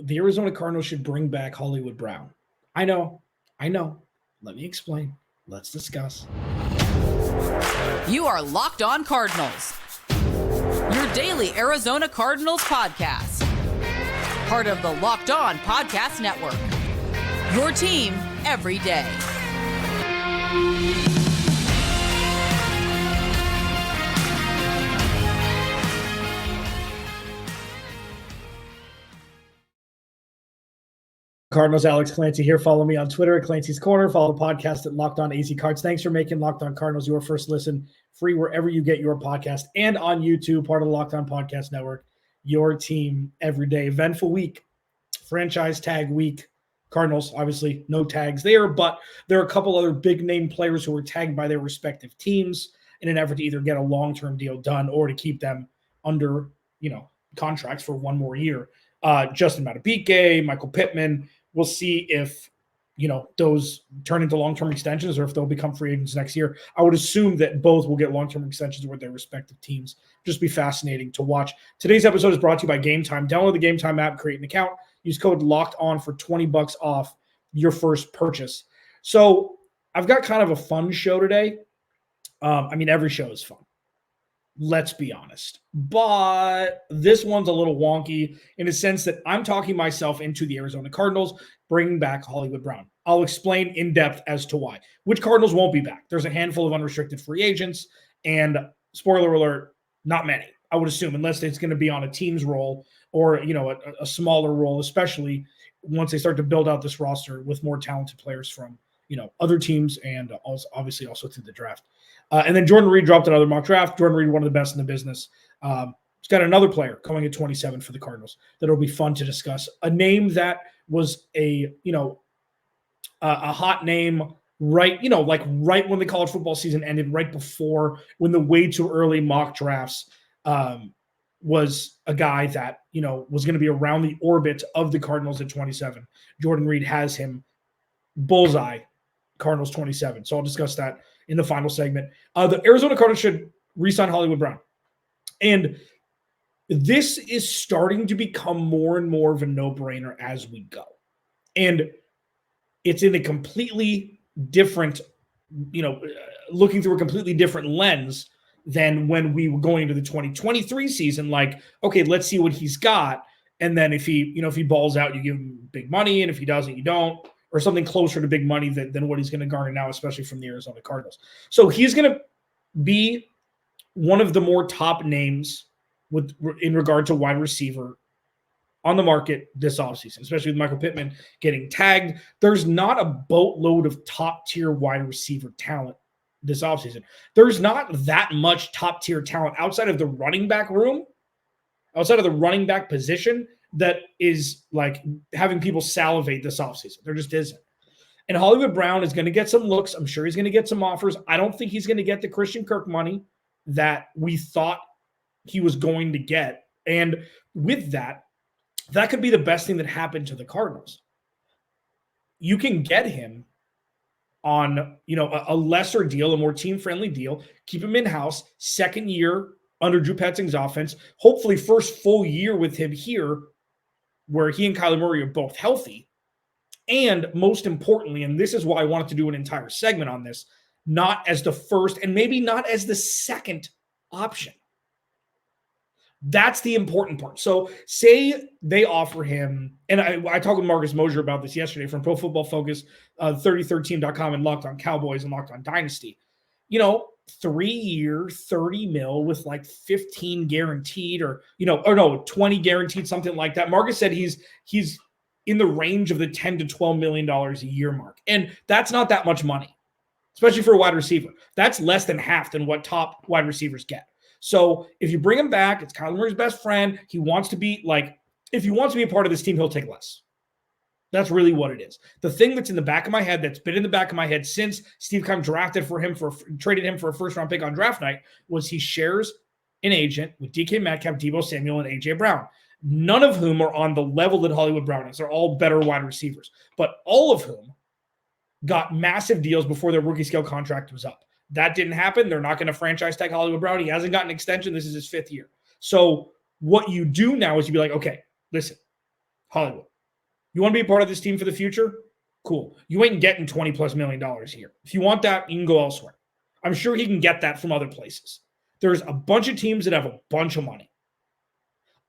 the Arizona Cardinals should bring back Hollywood Brown. I know. Let me explain. Let's discuss. You are Locked On Cardinals, your daily Arizona Cardinals podcast. Part of the Locked On Podcast Network, your team every day. Cardinals, Alex Clancy here. Follow me on Twitter at Clancy's Corner. Follow the podcast at Locked On AZ Cards. Thanks for making Locked On Cardinals your first listen, free wherever you get your podcast, and on YouTube, part of the Locked On Podcast Network, your team every day. Eventful week, franchise tag week. Cardinals, obviously, no tags there, but there are a couple other big-name players who were tagged by their respective teams in an effort to either get a long-term deal done or to keep them under, contracts for one more year. Justin Madubuike, Michael Pittman. We'll see if, those turn into long-term extensions or if they'll become free agents next year. I would assume that both will get long-term extensions with their respective teams. Just be fascinating to watch. Today's episode is brought to you by Game Time. Download the Game Time app, create an account, use code LOCKEDON for $20 off your first purchase. So I've got kind of a fun show today. Every show is fun. Let's be honest. But this one's a little wonky in a sense that I'm talking myself into the Arizona Cardinals bringing back Hollywood Brown. I'll explain in depth as to why. Which Cardinals won't be back? There's a handful of unrestricted free agents, and spoiler alert, not many, I would assume, unless it's going to be on a team's role or, a smaller role, especially once they start to build out this roster with more talented players from, other teams and also, obviously also through the draft. And then Jordan Reid dropped another mock draft. Jordan Reid, one of the best in the business. He's got another player coming at 27 for the Cardinals that'll be fun to discuss. A name that was a hot name right when the college football season ended, right before when the way too early mock drafts was a guy that, was going to be around the orbit of the Cardinals at 27. Jordan Reid has him bullseye, Cardinals 27. So I'll discuss that in the final segment. The Arizona Cardinals should re-sign Hollywood Brown. And this is starting to become more and more of a no-brainer as we go. And it's in a completely different, looking through a completely different lens than when we were going into the 2023 season. Like, okay, let's see what he's got. And then if he balls out, you give him big money. And if he doesn't, you don't. Or something closer to big money than what he's going to garner now, especially from the Arizona Cardinals. So he's going to be one of the more top names in regard to wide receiver on the market this offseason, especially with Michael Pittman getting tagged. There's not a boatload of top-tier wide receiver talent this offseason. There's not that much top-tier talent outside of the running back room, outside of the running back position, that is like having people salivate this offseason. There just isn't. And Hollywood Brown is going to get some looks. I'm sure he's going to get some offers. I don't think he's going to get the Christian Kirk money that we thought he was going to get. And with that could be the best thing that happened to the Cardinals. You can get him on, a lesser deal, a more team-friendly deal, keep him in-house, second year under Drew Petzing's offense, hopefully first full year with him here, where he and Kyler Murray are both healthy. And most importantly, and this is why I wanted to do an entire segment on this, not as the first and maybe not as the second option. That's the important part. So say they offer him, and I talked with Marcus Mosher about this yesterday from Pro Football Focus, 33team.com, and Locked On Cowboys and Locked On Dynasty. 3-year, $30 million with like 15 guaranteed or 20 guaranteed, something like that. Marcus said he's in the range of the $10 to $12 million a year mark. And that's not that much money, especially for a wide receiver. That's less than half than what top wide receivers get. So if you bring him back, it's Kyler Murray's best friend. He wants to be if he wants to be a part of this team, he'll take less. That's really what it is. The thing that's in the back of my head, that's been in the back of my head since Steve Keim traded him for a first-round pick on draft night, was he shares an agent with DK Metcalf, Deebo Samuel, and A.J. Brown, none of whom are on the level that Hollywood Brown is. They're all better wide receivers, but all of whom got massive deals before their rookie scale contract was up. That didn't happen. They're not going to franchise tag Hollywood Brown. He hasn't gotten an extension. This is his fifth year. So what you do now is you be like, okay, listen, Hollywood, You want to be a part of this team for the future? Cool. You ain't getting $20+ million here. If you want that, you can go elsewhere. I'm sure he can get that from other places. There's a bunch of teams that have a bunch of money.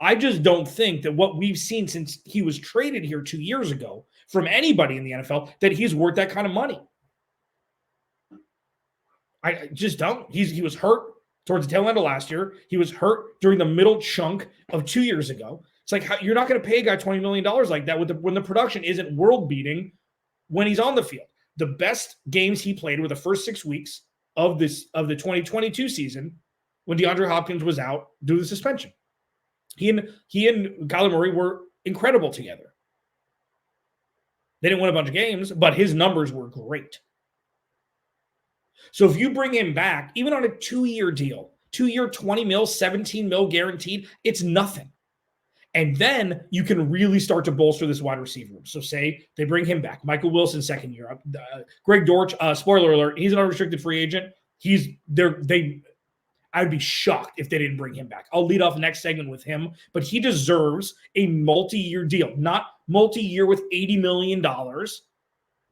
I just don't think that what we've seen since he was traded here 2 years ago from anybody in the NFL, that he's worth that kind of money. I just don't. He was hurt towards the tail end of last year. He was hurt during the middle chunk of 2 years ago. It's like, you're not going to pay a guy $20 million like that when the production isn't world-beating when he's on the field. The best games he played were the first 6 weeks of the 2022 season when DeAndre Hopkins was out due to the suspension. He and Kyler Murray were incredible together. They didn't win a bunch of games, but his numbers were great. So if you bring him back, even on a 2-year deal, 2-year, $20 million, $17 million guaranteed, it's nothing. And then you can really start to bolster this wide receiver room. So say they bring him back. Michael Wilson, second year. Greg Dortch, spoiler alert, he's an unrestricted free agent. I would be shocked if they didn't bring him back. I'll lead off next segment with him, but he deserves a multi-year deal. Not multi-year with $80 million,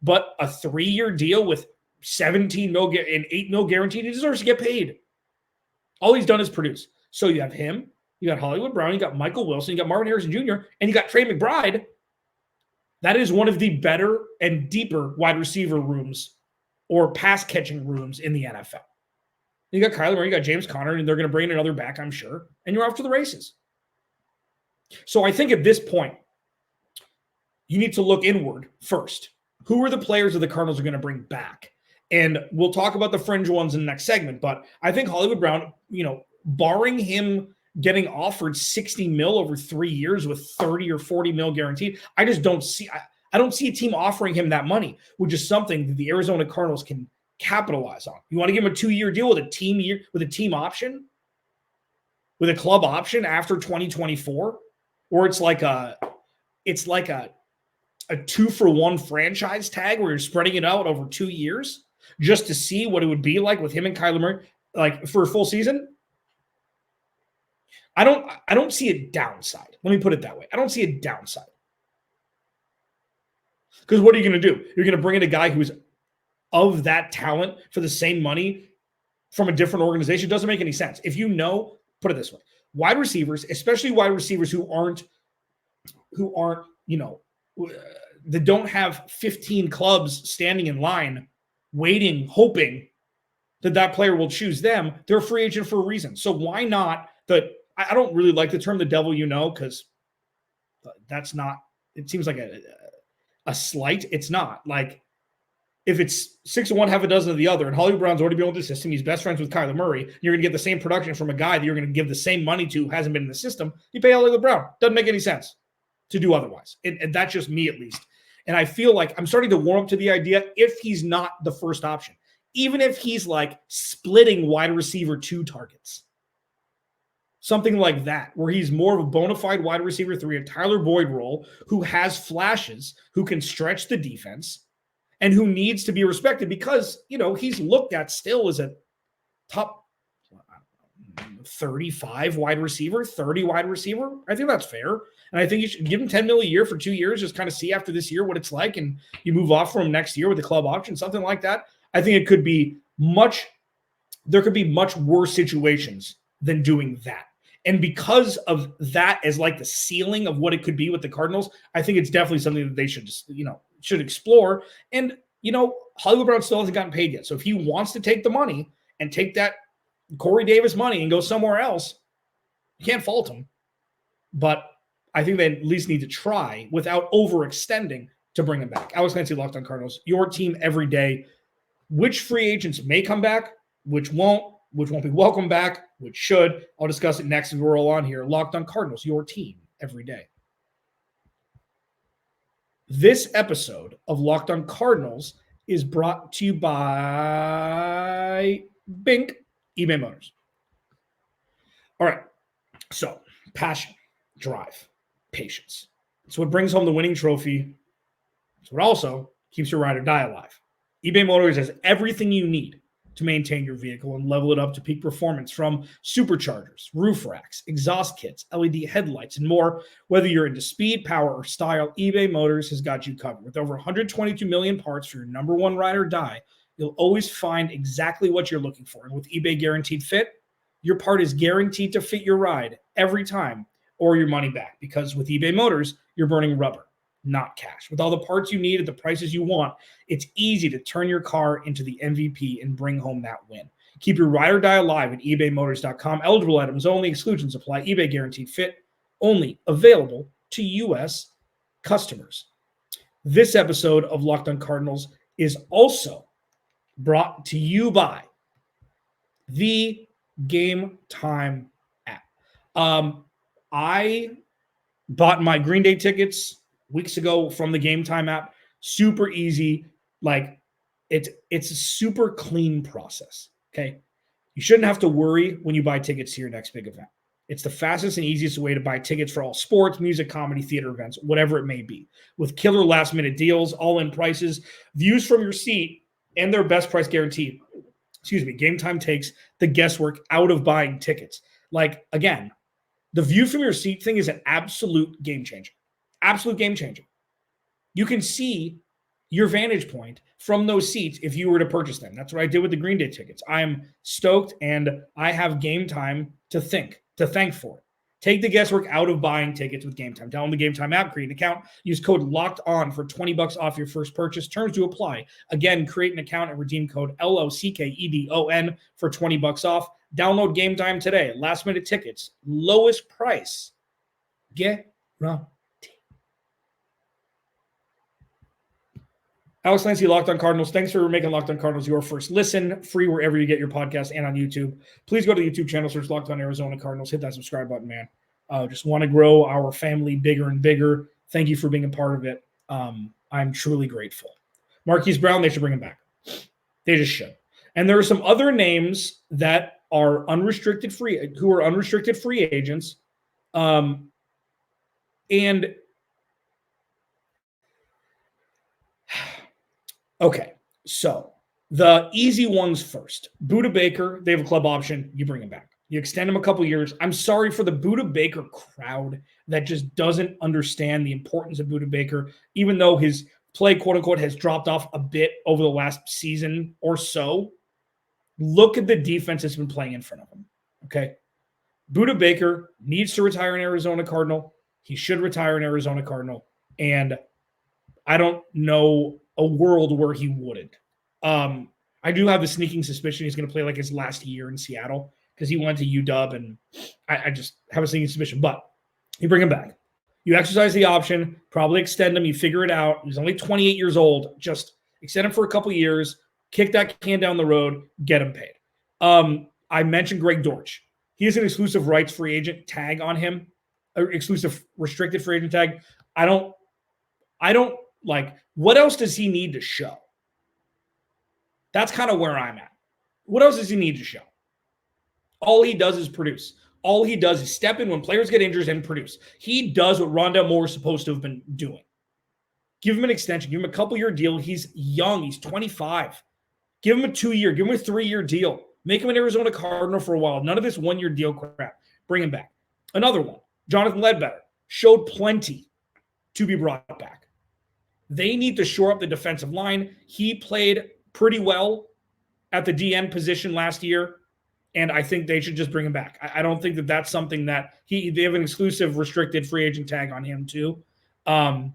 but a 3-year deal with $17 million and $8 million guaranteed. He deserves to get paid. All he's done is produce. So you have him, you got Hollywood Brown, you got Michael Wilson, you got Marvin Harrison Jr., and you got Trey McBride. That is one of the better and deeper wide receiver rooms or pass catching rooms in the NFL. You got Kyler Murray, you got James Conner, and they're going to bring in another back, I'm sure, and you're off to the races. So I think at this point, you need to look inward first. Who are the players that the Cardinals are going to bring back? And we'll talk about the fringe ones in the next segment, but I think Hollywood Brown, barring him getting offered $60 million over 3 years with $30 or $40 million guaranteed, I just don't see I don't see a team offering him that money, which is something that the Arizona Cardinals can capitalize on. You want to give him a 2-year deal with a team option, with a club option after 2024, or it's like a 2-for-1 franchise tag where you're spreading it out over 2 years just to see what it would be like with him and Kyler Murray, like for a full season. I don't see a downside. Let me put it that way. I don't see a downside. Because what are you going to do? You're going to bring in a guy who's of that talent for the same money from a different organization. It doesn't make any sense. If put it this way, wide receivers, especially wide receivers who aren't, that don't have 15 clubs standing in line, waiting, hoping that player will choose them. They're a free agent for a reason. So why not I don't really like the term the devil because that's not, it seems like a slight. It's not. Like, if it's 6 of one, half a dozen of the other, and Hollywood Brown's already been with the system, he's best friends with Kyler Murray, you're going to get the same production from a guy that you're going to give the same money to who hasn't been in the system. You pay Hollywood Brown. Doesn't make any sense to do otherwise. And that's just me, at least. And I feel like I'm starting to warm up to the idea, if he's not the first option, even if he's like splitting wide receiver 2 targets, something like that, where he's more of a bona fide wide receiver 3, a Tyler Boyd role, who has flashes, who can stretch the defense, and who needs to be respected because, he's looked at still as a top 35 wide receiver, 30 wide receiver. I think that's fair. And I think you should give him $10 million a year for 2 years, just kind of see after this year what it's like, and you move off from him next year with a club option, something like that. I think there could be much worse situations than doing that. And because of that as like the ceiling of what it could be with the Cardinals, I think it's definitely something that they should just, should explore. And, Hollywood Brown still hasn't gotten paid yet. So if he wants to take the money and take that Corey Davis money and go somewhere else, you can't fault him. But I think they at least need to try without overextending to bring him back. Alex Clancy, Locked on Cardinals, your team every day. Which free agents may come back, which won't be welcome back, which should. I'll discuss it next as we're all on here. Locked on Cardinals, your team every day. This episode of Locked on Cardinals is brought to you by Bink, eBay Motors. All right, so passion, drive, patience. It's what brings home the winning trophy. It's what also keeps your ride or die alive. eBay Motors has everything you need to maintain your vehicle and level it up to peak performance, from superchargers, roof racks, exhaust kits, LED headlights, and more. Whether you're into speed, power, or style, eBay Motors has got you covered. With over 122 million parts for your number one ride or die, you'll always find exactly what you're looking for. And with eBay Guaranteed Fit, your part is guaranteed to fit your ride every time or your money back. Because with eBay Motors, you're burning rubber, not cash. With all the parts you need at the prices you want, it's easy to turn your car into the MVP and bring home that win. Keep your ride or die alive at ebaymotors.com. Eligible items only. Exclusions apply. eBay Guaranteed Fit, only available to U.S. customers. This episode of Locked On Cardinals is also brought to you by the Game Time app. I bought my Green Day tickets weeks ago from the Game Time app. Super easy. Like, it's a super clean process. Okay. You shouldn't have to worry when you buy tickets to your next big event. It's the fastest and easiest way to buy tickets for all sports, music, comedy, theater events, whatever it may be. With killer last minute deals, all-in prices, views from your seat, and their best price guaranteed. Game Time takes the guesswork out of buying tickets. Like, again, the view from your seat thing is an absolute game changer. Absolute game changer. You can see your vantage point from those seats if you were to purchase them. That's what I did with the Green Day tickets. I'm stoked, and I have Game Time to thank for it. Take the guesswork out of buying tickets with Game Time. Download the Game Time app, create an account, use code LOCKEDON for $20 off your first purchase. Terms to apply. Again, create an account and redeem code LOCKEDON for $20 off. Download Game Time today. Last minute tickets, lowest price. Guaranteed. Alex Lancey, Locked On Cardinals. Thanks for making Locked On Cardinals your first listen. Free wherever you get your podcast and on YouTube. Please go to the YouTube channel, search Locked On Arizona Cardinals. Hit that subscribe button, man. Just want to grow our family bigger and bigger. Thank you for being a part of it. I'm truly grateful. Marquise Brown, they should bring him back. They just should. And there are some other names that are unrestricted free agents. And okay, so the easy ones first. Budda Baker, they have a club option. You bring him back. You extend him a couple years. I'm sorry for the Budda Baker crowd that just doesn't understand the importance of Budda Baker, even though his play, quote unquote, has dropped off a bit over the last season or so. Look at the defense that's been playing in front of him. Okay. Budda Baker needs to retire an Arizona Cardinal. He should retire an Arizona Cardinal. And I don't know a world where he wouldn't. I do have a sneaking suspicion he's going to play like his last year in Seattle because he went to UW, and I just have a sneaking suspicion. But you bring him back. You exercise the option, probably extend him. You figure it out. He's only 28 years old. Just extend him for a couple years, kick that can down the road, get him paid. I mentioned Greg Dortch. He has an exclusive rights free agent tag on him, or exclusive restricted free agent tag. I don't like, what else does he need to show? That's kind of where I'm at. What else does he need to show? All he does is produce. All he does is step in when players get injured and produce. He does what Rondell Moore is supposed to have been doing. Give him an extension. Give him a couple-year deal. He's young. He's 25. Give him a 2-year. Give him a 3-year deal. Make him an Arizona Cardinal for a while. None of this 1-year deal crap. Bring him back. Another one, Jonathan Ledbetter, showed plenty to be brought back. They need to shore up the defensive line. He played pretty well at the DN position last year, and I think they should just bring him back. I don't think that that's something that they have an exclusive restricted free agent tag on him too. I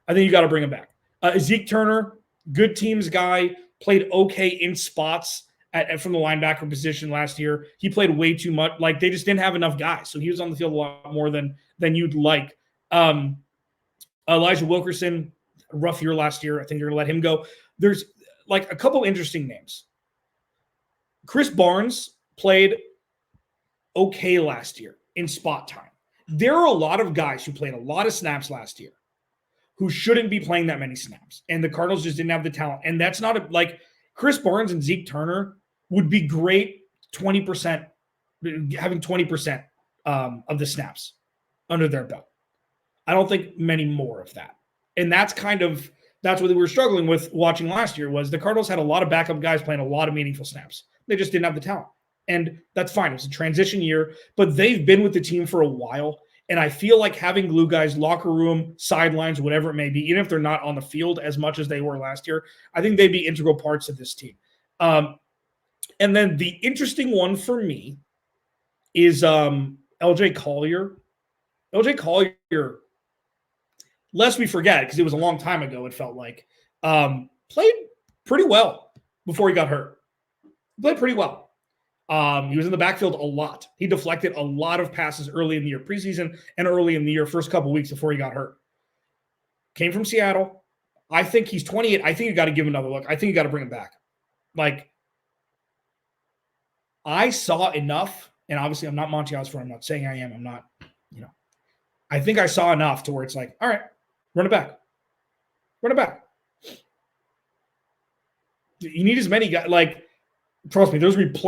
think you got to bring him back. Zeke Turner, good teams guy, played okay in spots from the linebacker position last year. He played way too much. Like, they just didn't have enough guys, so he was on the field a lot more than you'd like. Elijah Wilkerson, rough year last year. I think you're going to let him go. There's like a couple interesting names. Chris Barnes played okay last year in spot time. There are a lot of guys who played a lot of snaps last year who shouldn't be playing that many snaps, and the Cardinals just didn't have the talent. And that's not like Chris Barnes and Zeke Turner would be great 20%, having 20% of the snaps under their belt. I don't think many more of that. And that's what we were struggling with watching last year, was the Cardinals had a lot of backup guys playing a lot of meaningful snaps. They just didn't have the talent. And that's fine. It was a transition year, but they've been with the team for a while. And I feel like having glue guys, locker room, sidelines, whatever it may be, even if they're not on the field as much as they were last year, I think they'd be integral parts of this team. And then the interesting one for me is LJ Collier. LJ Collier, lest we forget, because it was a long time ago, it felt like, played pretty well before he got hurt. Played pretty well. He was in the backfield a lot. He deflected a lot of passes early in the year, preseason and early in the year, first couple weeks before he got hurt. Came from Seattle. I think he's 28. I think you got to give him another look. I think you got to bring him back. Like, I saw enough, and obviously I'm not Monty Osborne. I'm not saying I am. I'm not, I think I saw enough to where it's like, all right, run it back. Run it back. You need as many guys, like, trust me, there's going to be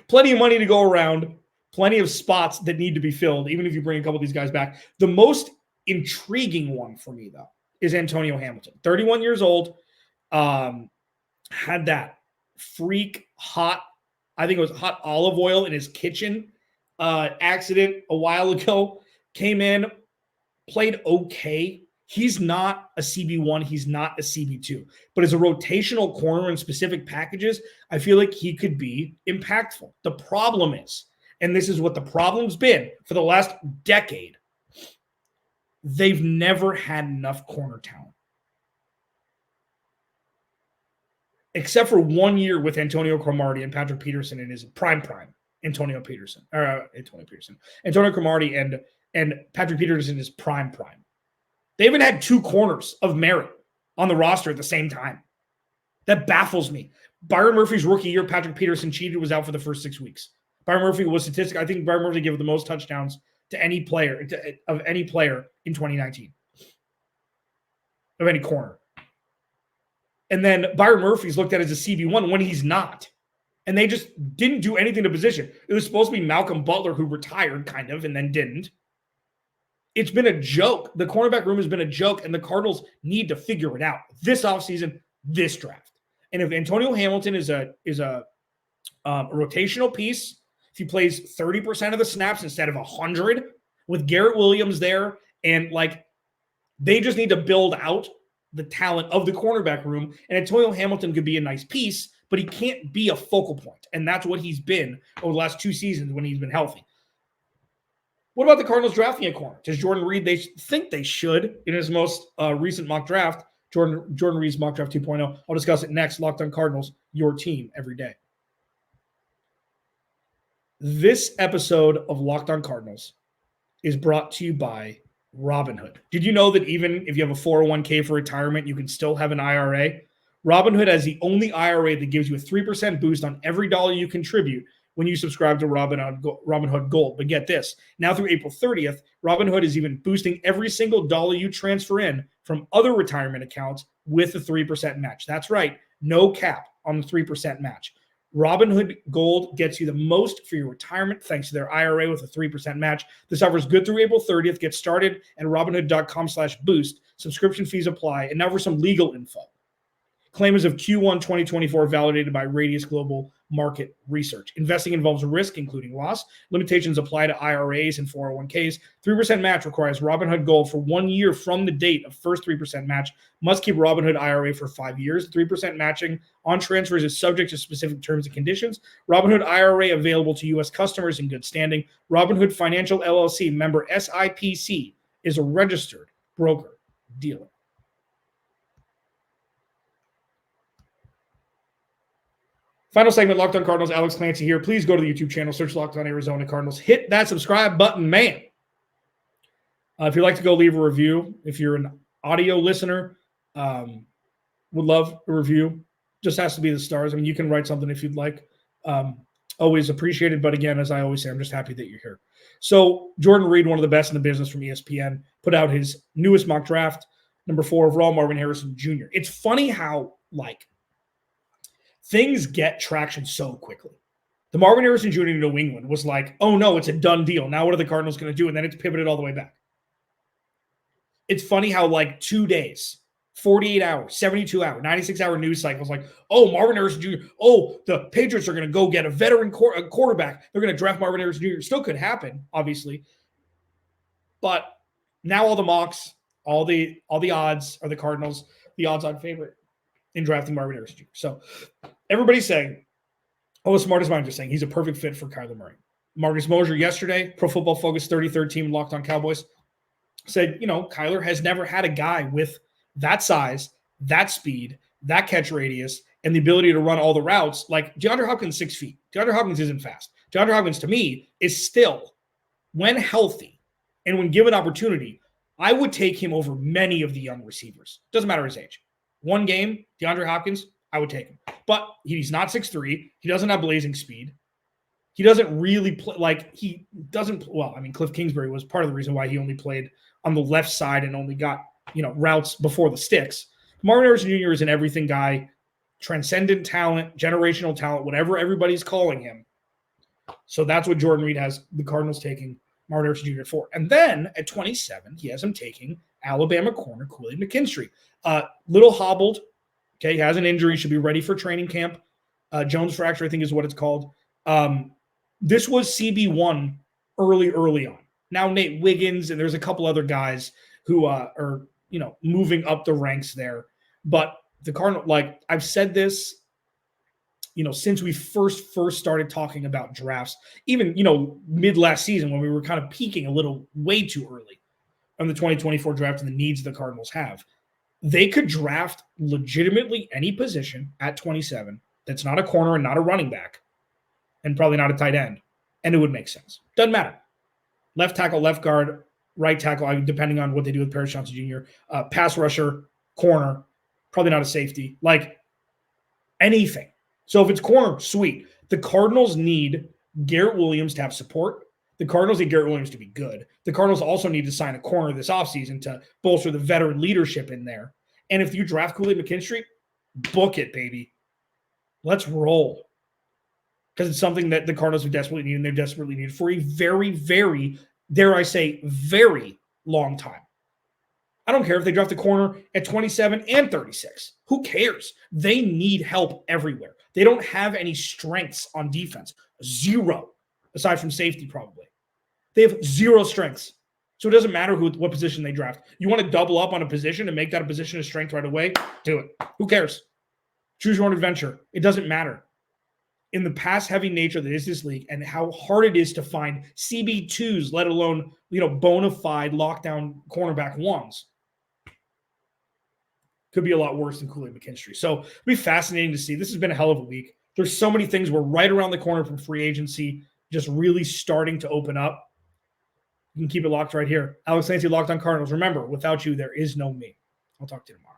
plenty of money to go around, plenty of spots that need to be filled, even if you bring a couple of these guys back. The most intriguing one for me, though, is Antonio Hamilton. 31 years old, had that freak hot, I think it was hot olive oil in his kitchen accident a while ago. Came in, played okay. He's not a CB1. He's not a CB2. But as a rotational corner in specific packages, I feel like he could be impactful. The problem is, and this is what the problem's been for the last decade, they've never had enough corner talent. Except for 1 year with Antonio Cromartie and Patrick Peterson in his prime. Antonio Cromartie and Patrick Peterson in his prime. They haven't had two corners of merit on the roster at the same time. That baffles me. Byron Murphy's rookie year, Patrick Peterson cheated, was out for the first 6 weeks. Byron Murphy was statistic. I think Byron Murphy gave the most touchdowns to any player in 2019 of any corner. And then Byron Murphy's looked at as a CB1 when he's not. And they just didn't do anything to position. It was supposed to be Malcolm Butler, who retired kind of and then didn't. It's been a joke. The cornerback room has been a joke, and the Cardinals need to figure it out this offseason, this draft. And if Antonio Hamilton is a rotational piece, if he plays 30% of the snaps instead of 100, with Garrett Williams there, and they just need to build out the talent of the cornerback room. And Antonio Hamilton could be a nice piece, but he can't be a focal point. And that's what he's been over the last 2 seasons when he's been healthy. What about the Cardinals drafting a corner? Does Jordan Reid, they think they should in his most recent mock draft, Jordan Reid's mock draft 2.0. I'll discuss it next. Locked on Cardinals, your team every day. This episode of Locked on Cardinals is brought to you by Robinhood. Did you know that even if you have a 401k for retirement, you can still have an IRA? Robinhood has the only IRA that gives you a 3% boost on every dollar you contribute when you subscribe to Robinhood Gold. But get this, now through April 30th, Robinhood is even boosting every single dollar you transfer in from other retirement accounts with a 3% match. That's right, no cap on the 3% match. Robinhood Gold gets you the most for your retirement thanks to their IRA with a 3% match. This offer is good through April 30th. Get started at Robinhood.com/boost. Subscription fees apply. And now for some legal info. Claim is of Q1 2024 validated by Radius Global Market Research. Investing involves risk, including loss. Limitations apply to IRAs and 401ks. 3% match requires Robinhood Gold for 1 year from the date of first 3% match. Must keep Robinhood IRA for 5 years. 3% matching on transfers is subject to specific terms and conditions. Robinhood IRA available to U.S. customers in good standing. Robinhood Financial LLC, member SIPC, is a registered broker-dealer. Final segment, Locked on Cardinals. Alex Clancy here. Please go to the YouTube channel, search Locked on Arizona Cardinals. Hit that subscribe button, man. If you'd like to go leave a review, if you're an audio listener, would love a review. Just has to be the stars. I mean, you can write something if you'd like. Always appreciated. But again, as I always say, I'm just happy that you're here. So Jordan Reid, one of the best in the business from ESPN, put out his newest mock draft, number 4 overall, Marvin Harrison Jr. It's funny how, things get traction so quickly. The Marvin Harrison Jr. in New England was like, oh no, it's a done deal. Now what are the Cardinals going to do? And then it's pivoted all the way back. It's funny how 2 days 48 hours, 72 hours, 96-hour news cycles like, oh, Marvin Harrison Jr., oh, the Patriots are going to go get a veteran quarterback. They're going to draft Marvin Harrison Jr. Still could happen, obviously. But now all the mocks, all the odds are the Cardinals, the odds-on favorite in drafting Marvin Harrison Jr. So everybody's saying, all the smartest minds are saying he's a perfect fit for Kyler Murray. Marcus Mosher yesterday, Pro Football Focus 33rd team, Locked On Cowboys, said, Kyler has never had a guy with that size, that speed, that catch radius, and the ability to run all the routes. Like DeAndre Hopkins, 6 feet. DeAndre Hopkins isn't fast. DeAndre Hopkins, to me, is still, when healthy and when given opportunity, I would take him over many of the young receivers. Doesn't matter his age. One game, DeAndre Hopkins, I would take him. But he's not 6'3". He doesn't have blazing speed. He doesn't really play Cliff Kingsbury was part of the reason why he only played on the left side and only got, routes before the sticks. Marvin Harrison Jr. is an everything guy, transcendent talent, generational talent, whatever everybody's calling him. So that's what Jordan Reid has the Cardinals taking Marvin Harrison Jr. for. And then at 27, he has him taking Alabama corner Kool-Aid McKinstry. Little hobbled. Okay, he has an injury, should be ready for training camp. Jones fracture, I think is what it's called. This was CB1 early on. Now Nate Wiggins, and there's a couple other guys who are, moving up the ranks there. But the Cardinals, like I've said this, since we first started talking about drafts, even, mid last season when we were kind of peaking a little way too early on the 2024 draft and the needs the Cardinals have. They could draft legitimately any position at 27 that's not a corner and not a running back and probably not a tight end, and it would make sense. Doesn't matter. Left tackle, left guard, right tackle, depending on what they do with Paris Johnson Jr., pass rusher, corner, probably not a safety, like anything. So if it's corner, sweet. The Cardinals need Garrett Williams to have support. The Cardinals need Garrett Williams to be good. The Cardinals also need to sign a corner this offseason to bolster the veteran leadership in there. And if you draft Kool-Aid McKinstry, book it, baby. Let's roll. Because it's something that the Cardinals have desperately needed, and they've desperately needed for a very, very, dare I say, very long time. I don't care if they draft a corner at 27 and 36. Who cares? They need help everywhere. They don't have any strengths on defense. Zero, aside from safety probably. They have zero strengths. So it doesn't matter what position they draft. You want to double up on a position and make that a position of strength right away? Do it. Who cares? Choose your own adventure. It doesn't matter. In the pass-heavy nature that is this league and how hard it is to find CB2s, let alone, bona fide lockdown cornerback ones, could be a lot worse than Kool-Aid McKinstry. So it'll be fascinating to see. This has been a hell of a week. There's so many things. We're right around the corner from free agency, just really starting to open up. You can keep it locked right here. Alex Lancey, Locked On Cardinals. Remember, without you, there is no me. I'll talk to you tomorrow.